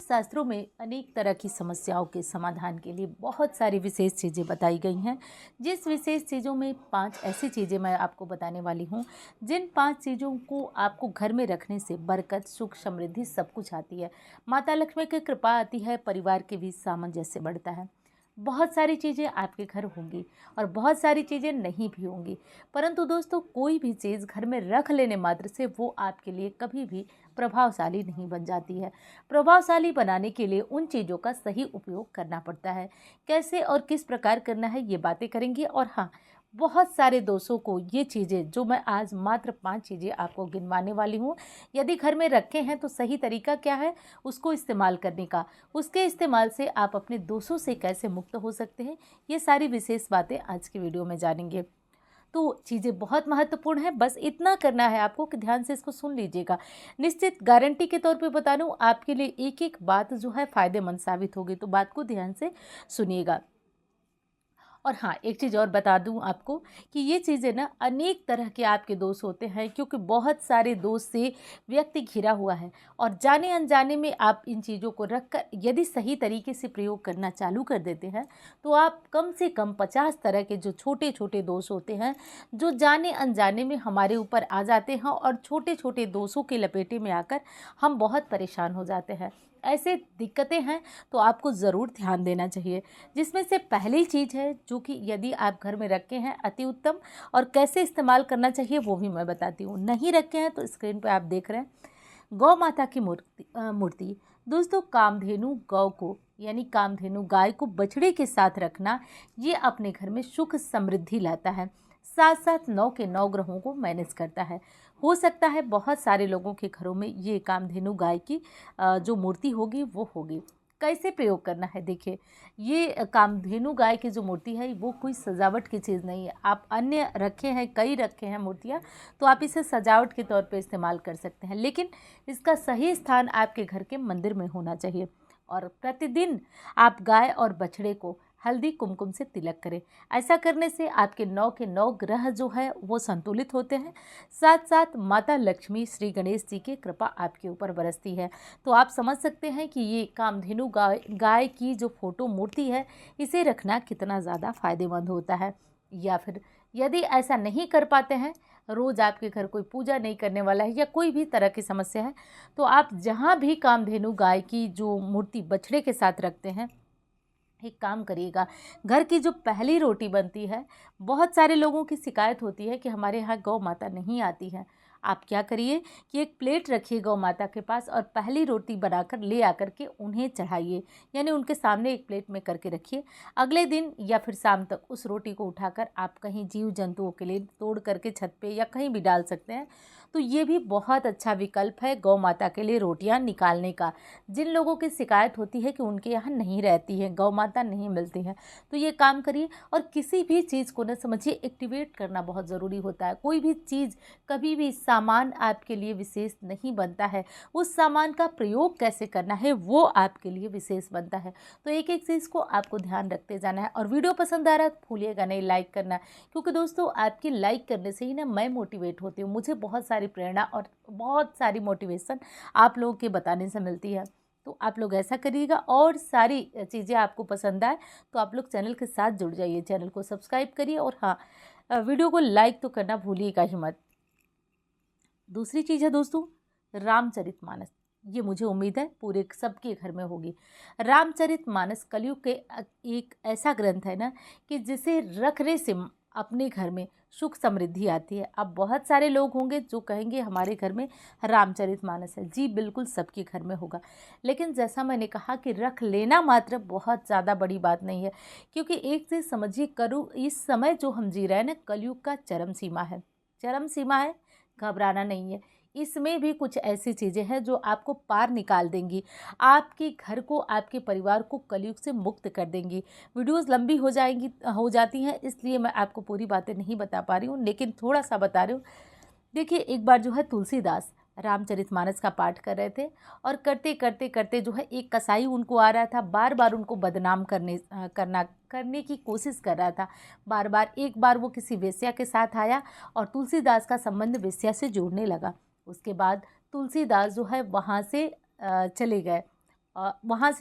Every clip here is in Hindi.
शास्त्रों में अनेक तरह की समस्याओं के समाधान के लिए बहुत सारी विशेष चीज़ें बताई गई हैं। जिस विशेष चीज़ों में 5 ऐसी चीज़ें मैं आपको बताने वाली हूँ, जिन 5 चीज़ों को आपको घर में रखने से बरकत, सुख, समृद्धि सब कुछ आती है। माता लक्ष्मी की कृपा आती है, परिवार के बीच सामंजस्य बढ़ता है। बहुत सारी चीज़ें आपके घर होंगी और बहुत सारी चीज़ें नहीं भी होंगी, परंतु दोस्तों कोई भी चीज़ घर में रख लेने मात्र से वो आपके लिए कभी भी प्रभावशाली नहीं बन जाती है। प्रभावशाली बनाने के लिए उन चीज़ों का सही उपयोग करना पड़ता है। कैसे और किस प्रकार करना है ये बातें करेंगे। और हाँ, बहुत सारे दोस्तों को ये चीज़ें जो मैं आज मात्र 5 चीज़ें आपको गिनवाने वाली हूँ, यदि घर में रखे हैं तो सही तरीका क्या है उसको इस्तेमाल करने का, उसके इस्तेमाल से आप अपने दोषों से कैसे मुक्त हो सकते हैं, ये सारी विशेष बातें आज की वीडियो में जानेंगे। तो चीज़ें बहुत महत्वपूर्ण है, बस इतना करना है आपको कि ध्यान से इसको सुन लीजिएगा। निश्चित गारंटी के तौर पे बता दूं, आपके लिए एक एक बात जो है फ़ायदेमंद साबित होगी, तो बात को ध्यान से सुनिएगा। और हाँ, एक चीज़ और बता दूं आपको कि ये चीज़ें ना अनेक तरह के आपके दोष होते हैं, क्योंकि बहुत सारे दोष से व्यक्ति घिरा हुआ है और जाने अनजाने में आप इन चीज़ों को रखकर यदि सही तरीके से प्रयोग करना चालू कर देते हैं तो आप कम से कम 50 तरह के जो छोटे छोटे दोष होते हैं, जो जाने अनजाने में हमारे ऊपर आ जाते हैं और छोटे छोटे दोषों के लपेटे में आकर हम बहुत परेशान हो जाते हैं। ऐसे दिक्कतें हैं तो आपको ज़रूर ध्यान देना चाहिए। जिसमें से पहली चीज़ है जो कि यदि आप घर में रखे हैं अति उत्तम, और कैसे इस्तेमाल करना चाहिए वो भी मैं बताती हूँ। नहीं रखे हैं तो स्क्रीन पर आप देख रहे हैं गौ माता की मूर्ति। दोस्तों, कामधेनु गौ को यानी कामधेनु गाय को बछड़े के साथ रखना, ये अपने घर में सुख समृद्धि लाता है, साथ साथ 9 के 9 ग्रहों को मैनेज करता है। हो सकता है बहुत सारे लोगों के घरों में ये कामधेनु गाय की जो मूर्ति होगी वो होगी। कैसे प्रयोग करना है देखिए, ये कामधेनु गाय की जो मूर्ति है वो कोई सजावट की चीज़ नहीं है। आप अन्य रखे हैं, कई रखे हैं मूर्तियाँ, तो आप इसे सजावट के तौर पे इस्तेमाल कर सकते हैं, लेकिन इसका सही स्थान आपके घर के मंदिर में होना चाहिए। और प्रतिदिन आप गाय और बछड़े को हल्दी कुमकुम से तिलक करें। ऐसा करने से आपके 9 के 9 ग्रह जो है वो संतुलित होते हैं, साथ साथ माता लक्ष्मी श्री गणेश जी की कृपा आपके ऊपर बरसती है। तो आप समझ सकते हैं कि ये कामधेनु गाय की जो फोटो मूर्ति है, इसे रखना कितना ज़्यादा फायदेमंद होता है। या फिर यदि ऐसा नहीं कर पाते हैं, रोज़ आपके घर कोई पूजा नहीं करने वाला है या कोई भी तरह की समस्या है, तो आप जहाँ भी कामधेनु गाय की जो मूर्ति बछड़े के साथ रखते हैं, एक काम करिएगा, घर की जो पहली रोटी बनती है, बहुत सारे लोगों की शिकायत होती है कि हमारे यहाँ गौ माता नहीं आती है। आप क्या करिए कि एक प्लेट रखिए गौ माता के पास और पहली रोटी बनाकर ले आकर के उन्हें चढ़ाइए, यानी उनके सामने एक प्लेट में करके रखिए। अगले दिन या फिर शाम तक उस रोटी को उठाकर आप कहीं जीव जंतुओं के लिए तोड़ करके छत पे या कहीं भी डाल सकते हैं। तो ये भी बहुत अच्छा विकल्प है गौ माता के लिए रोटियां निकालने का। जिन लोगों की शिकायत होती है कि उनके यहाँ नहीं रहती है, गौ माता नहीं मिलती है, तो ये काम करिए। और किसी भी चीज़ को न समझिए, एक्टिवेट करना बहुत ज़रूरी होता है। कोई भी चीज़, कभी भी सामान आपके लिए विशेष नहीं बनता है, उस सामान का प्रयोग कैसे करना है वो आपके लिए विशेष बनता है। तो एक एक चीज़ को आपको ध्यान रखते जाना है। और वीडियो पसंद आ रहा है तो भूलिएगा नहीं लाइक करना, क्योंकि दोस्तों आपकी लाइक करने से ही ना मैं मोटिवेट होती हूँ। मुझे बहुत सारी प्रेरणा और बहुत सारी मोटिवेशन आप लोगों के बताने से मिलती है। तो आप लोग ऐसा करिएगा, और सारी चीज़ें आपको पसंद आए तो आप लोग चैनल के साथ जुड़ जाइए, चैनल को सब्सक्राइब करिए, और हाँ, वीडियो को लाइक तो करना भूलिएगा ही मत। दूसरी चीज़ है दोस्तों, रामचरितमानस। ये मुझे उम्मीद है पूरे सबके घर में होगी। रामचरितमानस कलयुग के एक ऐसा ग्रंथ है ना कि जिसे रखने से अपने घर में सुख समृद्धि आती है। अब बहुत सारे लोग होंगे जो कहेंगे हमारे घर में रामचरितमानस है। जी बिल्कुल, सबके घर में होगा, लेकिन जैसा मैंने कहा कि रख लेना मात्र बहुत ज़्यादा बड़ी बात नहीं है। क्योंकि एक चीज़ समझिए, करू इस समय जो हम जी रहे हैं ना, कलयुग का चरम सीमा है, चरम सीमा है, घबराना नहीं है। इसमें भी कुछ ऐसी चीज़ें हैं जो आपको पार निकाल देंगी, आपके घर को, आपके परिवार को कलयुग से मुक्त कर देंगी। वीडियोस लंबी हो जाती हैं, इसलिए मैं आपको पूरी बातें नहीं बता पा रही हूँ, लेकिन थोड़ा सा बता रही हूँ। देखिए, एक बार जो है तुलसीदास रामचरितमानस का पाठ कर रहे थे, और करते करते करते जो है एक कसाई उनको आ रहा था, बार बार उनको बदनाम करने की कोशिश कर रहा था। बार बार, एक बार वो किसी वेश्या के साथ आया और तुलसीदास का संबंध वेश्या से जोड़ने लगा। उसके बाद तुलसीदास जो है वहाँ से चले गए, वहाँ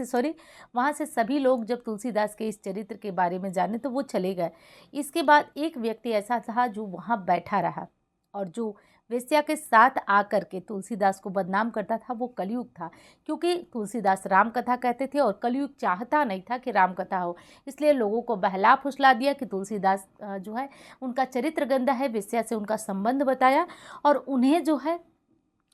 से सभी लोग जब तुलसीदास के इस चरित्र के बारे में जाने तो वो चले गए। इसके बाद एक व्यक्ति ऐसा था जो वहाँ बैठा रहा और जो वेश्या के साथ आकर के तुलसीदास को बदनाम करता था वो कलयुग था, क्योंकि तुलसीदास राम कथा कहते थे और कलयुग चाहता नहीं था कि राम कथा हो। इसलिए लोगों को बहला फुसला दिया कि तुलसीदास जो है उनका चरित्र गंदा है, वेश्या से उनका संबंध बताया और उन्हें जो है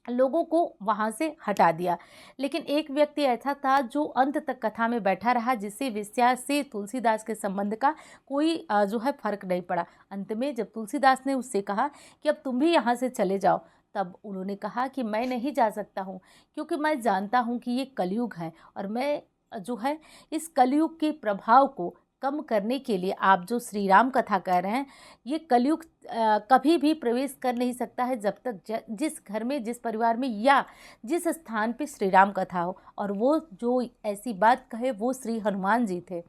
लोगों को वहाँ से हटा दिया। लेकिन एक व्यक्ति ऐसा था जो अंत तक कथा में बैठा रहा, जिससे वेश्या से तुलसीदास के संबंध का कोई जो है फर्क नहीं पड़ा। अंत में जब तुलसीदास ने उससे कहा कि अब तुम भी यहाँ से चले जाओ, तब उन्होंने कहा कि मैं नहीं जा सकता हूँ, क्योंकि मैं जानता हूँ कि ये कलयुग है और मैं जो है इस कलयुग के प्रभाव को कम करने के लिए आप जो श्री राम कथा कह रहे हैं, ये कलयुग कभी भी प्रवेश कर नहीं सकता है जब तक जिस घर में, जिस परिवार में या जिस स्थान पे श्री राम कथा हो। और वो जो ऐसी बात कहे वो श्री हनुमान जी थे।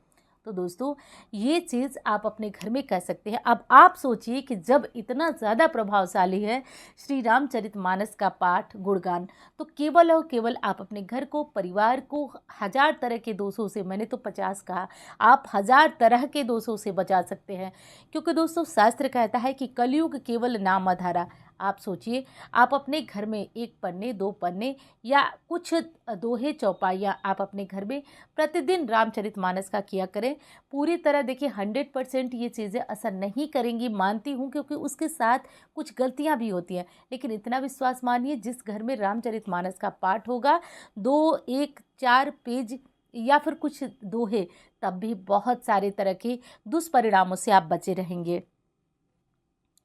तो दोस्तों ये चीज़ आप अपने घर में कह सकते हैं। अब आप सोचिए कि जब इतना ज़्यादा प्रभावशाली है श्री रामचरितमानस का पाठ गुणगान, तो केवल और केवल आप अपने घर को, परिवार को 1000 तरह के दोषों से, मैंने तो 50 कहा, आप 1000 तरह के दोषों से बचा सकते हैं। क्योंकि दोस्तों शास्त्र कहता है कि कलयुग केवल नाम आधारा। आप सोचिए, आप अपने घर में 1 पन्ने 2 पन्ने या कुछ दोहे चौपाइयाँ आप अपने घर में प्रतिदिन रामचरितमानस का किया करें। पूरी तरह देखिए 100% ये चीज़ें असर नहीं करेंगी, मानती हूँ, क्योंकि उसके साथ कुछ गलतियाँ भी होती हैं। लेकिन इतना विश्वास मानिए, जिस घर में रामचरितमानस का पाठ होगा, 4 पेज या फिर कुछ दोहे, तब भी बहुत सारे तरह के दुष्परिणामों से आप बचे रहेंगे।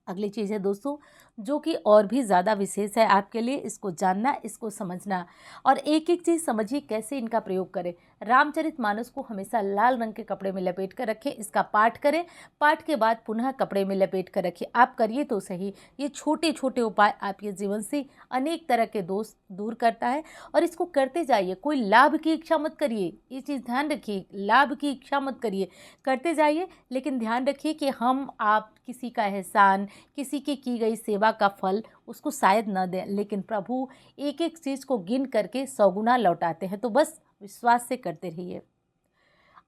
अगली चीज़ है दोस्तों जो कि और भी ज़्यादा विशेष है आपके लिए, इसको जानना, इसको समझना और एक एक चीज़ समझिए कैसे इनका प्रयोग करें। रामचरितमानस को हमेशा लाल रंग के कपड़े में लपेट कर रखें, इसका पाठ करें, पाठ के बाद पुनः कपड़े में लपेट कर रखिए। आप करिए तो सही, ये छोटे छोटे उपाय आपके जीवन से अनेक तरह के दोष दूर करता है और इसको करते जाइए। कोई लाभ की इच्छा मत करिए, ये चीज़ ध्यान रखिए, लाभ की इच्छा मत करिए, करते जाइए, लेकिन ध्यान रखिए कि आप किसी का एहसान, किसी की गई सेवा का फल उसको शायद न दें, लेकिन प्रभु एक एक चीज़ को गिन करके 100 गुना लौटाते हैं। तो बस विश्वास से करते रहिए।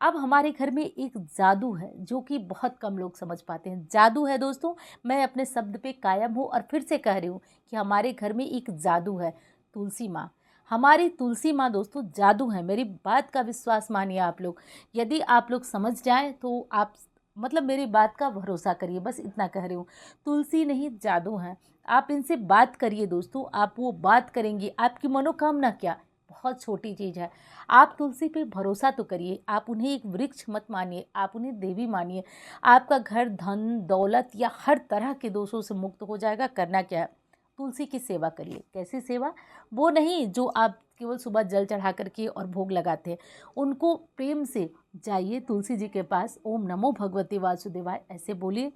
अब हमारे घर में एक जादू है जो कि बहुत कम लोग समझ पाते हैं। जादू है दोस्तों, मैं अपने शब्द पे कायम हूँ और फिर से कह रही हूँ कि हमारे घर में एक जादू है, तुलसी माँ। हमारी तुलसी माँ दोस्तों जादू है, मेरी बात का विश्वास मानिए आप लोग। यदि आप लोग समझ जाएं तो आप मेरी बात का भरोसा करिए, बस इतना कह रही हूँ। तुलसी नहीं, जादू है। आप इनसे बात करिए दोस्तों, आप वो बात करेंगी, आपकी मनोकामना क्या, बहुत छोटी चीज़ है। आप तुलसी पे भरोसा तो करिए, आप उन्हें एक वृक्ष मत मानिए, आप उन्हें देवी मानिए। आपका घर धन दौलत या हर तरह के दोषों से मुक्त हो जाएगा। करना क्या है, तुलसी की सेवा करिए। कैसी सेवा, वो नहीं जो आप केवल सुबह जल चढ़ा करके और भोग लगाते हैं, उनको प्रेम से जाइए तुलसी जी के पास, ओम नमो भगवते वासुदेवाय ऐसे बोलिए।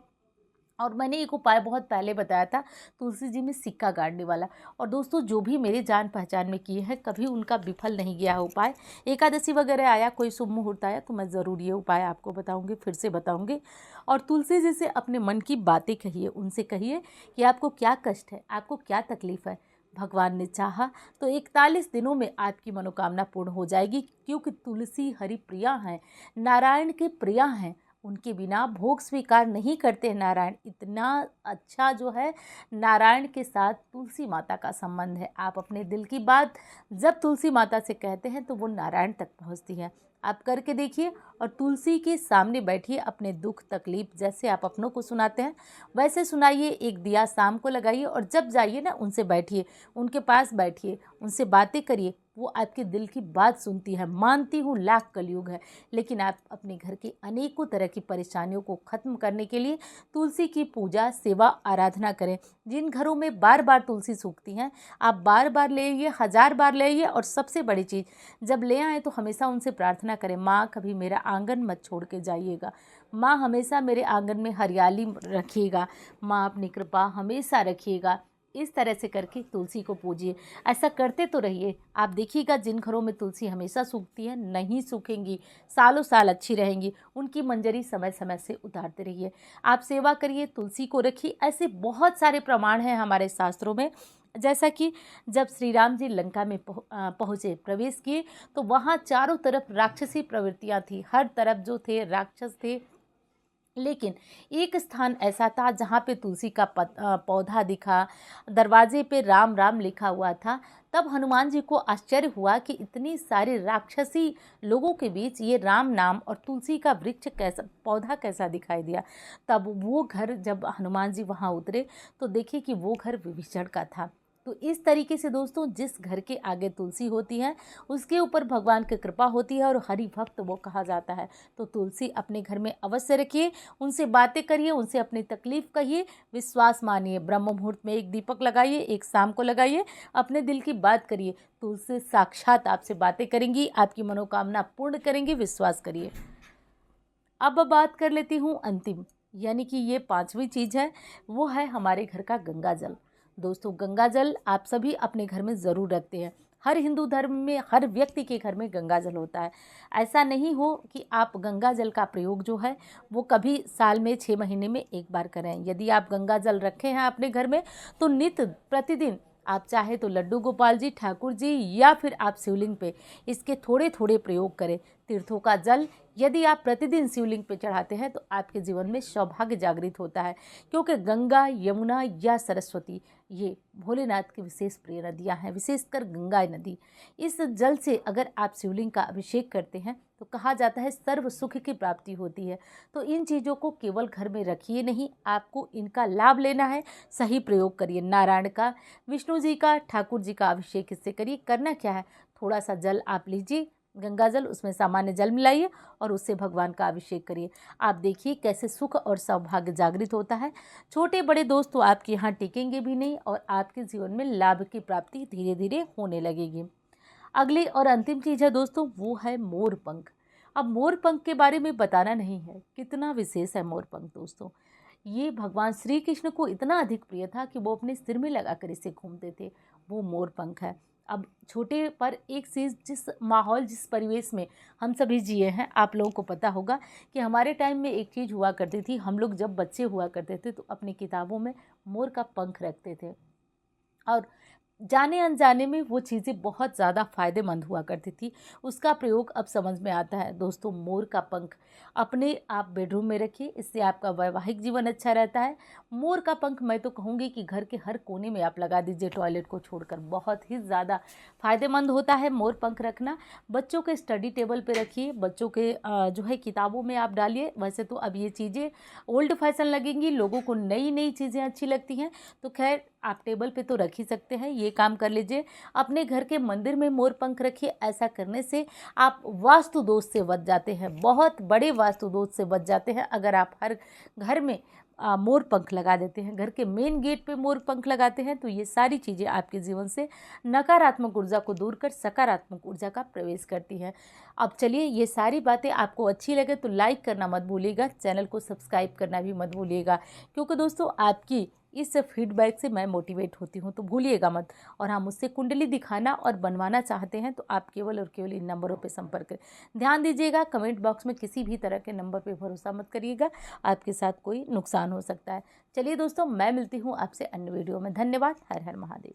और मैंने एक उपाय बहुत पहले बताया था तुलसी जी में सिक्का गाड़ने वाला, और दोस्तों जो भी मेरे जान पहचान में किए हैं कभी उनका विफल नहीं गया है उपाय। एकादशी वगैरह आया, कोई शुभ मुहूर्त आया तो मैं ज़रूर ये उपाय आपको बताऊंगी, फिर से बताऊंगी। और तुलसी जी से अपने मन की बातें कहिए, उनसे कहिए कि आपको क्या कष्ट है, आपको क्या तकलीफ़ है। भगवान ने चाहा तो 41 दिनों में आपकी मनोकामना पूर्ण हो जाएगी, क्योंकि तुलसी हरि प्रिया हैं, नारायण के प्रिया हैं। उनके बिना भोग स्वीकार नहीं करते हैं नारायण। इतना अच्छा जो है नारायण के साथ तुलसी माता का संबंध है। आप अपने दिल की बात जब तुलसी माता से कहते हैं तो वो नारायण तक पहुंचती है। आप करके देखिए और तुलसी के सामने बैठिए, अपने दुख तकलीफ जैसे आप अपनों को सुनाते हैं वैसे सुनाइए। एक दिया शाम को लगाइए और जब जाइए ना उनसे बैठिए, उनके पास बैठिए, उनसे बातें करिए। वो आपके दिल की बात सुनती है। मानती हूँ लाख कलयुग है, लेकिन आप अपने घर की अनेकों तरह की परेशानियों को ख़त्म करने के लिए तुलसी की पूजा सेवा आराधना करें। जिन घरों में बार बार तुलसी सूखती हैं आप बार बार ले आइए, 1000 बार ले आइए। और सबसे बड़ी चीज़, जब ले आए तो हमेशा उनसे प्रार्थना करें, माँ कभी मेरा आंगन मत छोड़ के जाइएगा, माँ हमेशा मेरे आंगन में हरियाली रखिएगा, माँ अपनी कृपा हमेशा रखिएगा। इस तरह से करके तुलसी को पूजिए। ऐसा करते तो रहिए, आप देखिएगा जिन घरों में तुलसी हमेशा सूखती है नहीं सूखेंगी, सालों साल अच्छी रहेंगी। उनकी मंजरी समय समय से उतारते रहिए। आप सेवा करिए, तुलसी को रखिए। ऐसे बहुत सारे प्रमाण हैं हमारे शास्त्रों में जैसा कि जब श्री राम जी लंका में पहुँचे, प्रवेश किए, तो वहाँ चारों तरफ राक्षसी प्रवृत्तियाँ थी, हर तरफ जो थे राक्षस थे। लेकिन एक स्थान ऐसा था जहाँ पे तुलसी का पौधा दिखा, दरवाजे पे राम राम लिखा हुआ था। तब हनुमान जी को आश्चर्य हुआ कि इतनी सारी राक्षसी लोगों के बीच ये राम नाम और तुलसी का वृक्ष कैसा, पौधा कैसा दिखाई दिया। तब वो घर, जब हनुमान जी वहाँ उतरे तो देखे कि वो घर विभीषण का था। तो इस तरीके से दोस्तों, जिस घर के आगे तुलसी होती है उसके ऊपर भगवान की कृपा होती है और हरि भक्त वो कहा जाता है। तो तुलसी अपने घर में अवश्य रखिए, उनसे बातें करिए, उनसे अपनी तकलीफ कहिए, विश्वास मानिए। ब्रह्म मुहूर्त में एक दीपक लगाइए, एक शाम को लगाइए, अपने दिल की बात करिए। तुलसी साक्षात आपसे बातें करेंगी, आपकी मनोकामना पूर्ण करेंगी, विश्वास करिए। अब बात कर लेती हूँ अंतिम, यानी कि ये पांचवी चीज़ है, वो है हमारे घर का गंगा जल। दोस्तों, गंगा जल आप सभी अपने घर में ज़रूर रखते हैं। हर हिंदू धर्म में हर व्यक्ति के घर में गंगा जल होता है। ऐसा नहीं हो कि आप गंगा जल का प्रयोग जो है वो कभी साल में 6 महीने में एक बार करें। यदि आप गंगा जल रखे हैं अपने घर में तो नित्य प्रतिदिन आप चाहे तो लड्डू गोपाल जी, ठाकुर जी, या फिर आप शिवलिंग पे इसके थोड़े थोड़े प्रयोग करें। तीर्थों का जल यदि आप प्रतिदिन शिवलिंग पे चढ़ाते हैं तो आपके जीवन में सौभाग्य जागृत होता है, क्योंकि गंगा, यमुना या सरस्वती ये भोलेनाथ की विशेष प्रिय नदियाँ हैं, विशेषकर गंगा नदी। इस जल से अगर आप शिवलिंग का अभिषेक करते हैं तो कहा जाता है सर्व सुख की प्राप्ति होती है। तो इन चीज़ों को केवल घर में रखिए नहीं, आपको इनका लाभ लेना है, सही प्रयोग करिए। नारायण का, विष्णु जी का, ठाकुर जी का अभिषेक इससे करिए। करना क्या है, थोड़ा सा जल आप लीजिए, गंगा जल, उसमें सामान्य जल मिलाइए और उससे भगवान का अभिषेक करिए। आप देखिए कैसे सुख और सौभाग्य जागृत होता है। छोटे बड़े दोस्त तो आपके यहाँ टिकेंगे भी नहीं और आपके जीवन में लाभ की प्राप्ति धीरे धीरे होने लगेगी। अगली और अंतिम चीज़ है दोस्तों, वो है मोर पंख। अब मोर पंख के बारे में बताना नहीं है, कितना विशेष है मोर पंख दोस्तों। ये भगवान श्री कृष्ण को इतना अधिक प्रिय था कि वो अपने सिर में लगाकर इसे घूमते थे, वो मोर पंख है। अब छोटे पर एक चीज़, जिस माहौल, जिस परिवेश में हम सभी जिए हैं, आप लोगों को पता होगा कि हमारे टाइम में एक चीज़ हुआ करती थी। हम लोग जब बच्चे हुआ करते थे तो अपनी किताबों में मोर का पंख रखते थे और जाने अनजाने में वो चीज़ें बहुत ज़्यादा फ़ायदेमंद हुआ करती थी। उसका प्रयोग अब समझ में आता है दोस्तों। मोर का पंख अपने आप बेडरूम में रखिए, इससे आपका वैवाहिक जीवन अच्छा रहता है। मोर का पंख मैं तो कहूँगी कि घर के हर कोने में आप लगा दीजिए, टॉयलेट को छोड़कर। बहुत ही ज़्यादा फ़ायदेमंद होता है मोर पंख रखना। बच्चों के स्टडी टेबल पे रखिए, बच्चों के जो है किताबों में आप डालिए। वैसे तो अब ये चीज़ें ओल्ड फैशन लगेंगी, लोगों को नई नई चीज़ें अच्छी लगती हैं, तो खैर आप टेबल पे तो रख ही सकते हैं, ये काम कर लीजिए। अपने घर के मंदिर में मोर पंख रखिए। ऐसा करने से आप वास्तु दोष से बच जाते हैं, बहुत बड़े वास्तु दोष से बच जाते हैं अगर आप हर घर में मोर पंख लगा देते हैं। घर के मेन गेट पे मोर पंख लगाते हैं तो ये सारी चीज़ें आपके जीवन से नकारात्मक ऊर्जा को दूर कर सकारात्मक ऊर्जा का प्रवेश करती हैं। अब चलिए, ये सारी बातें आपको अच्छी लगे तो लाइक करना मत भूलिएगा, चैनल को सब्सक्राइब करना भी मत भूलिएगा, क्योंकि दोस्तों आपकी इस फीडबैक से मैं मोटिवेट होती हूँ, तो भूलिएगा मत। और हाँ, मुझसे कुंडली दिखाना और बनवाना चाहते हैं तो आप केवल और केवल इन नंबरों पे संपर्क करें। ध्यान दीजिएगा, कमेंट बॉक्स में किसी भी तरह के नंबर पे भरोसा मत करिएगा, आपके साथ कोई नुकसान हो सकता है। चलिए दोस्तों, मैं मिलती हूँ आपसे अन्य वीडियो में। धन्यवाद। हर हर महादेव।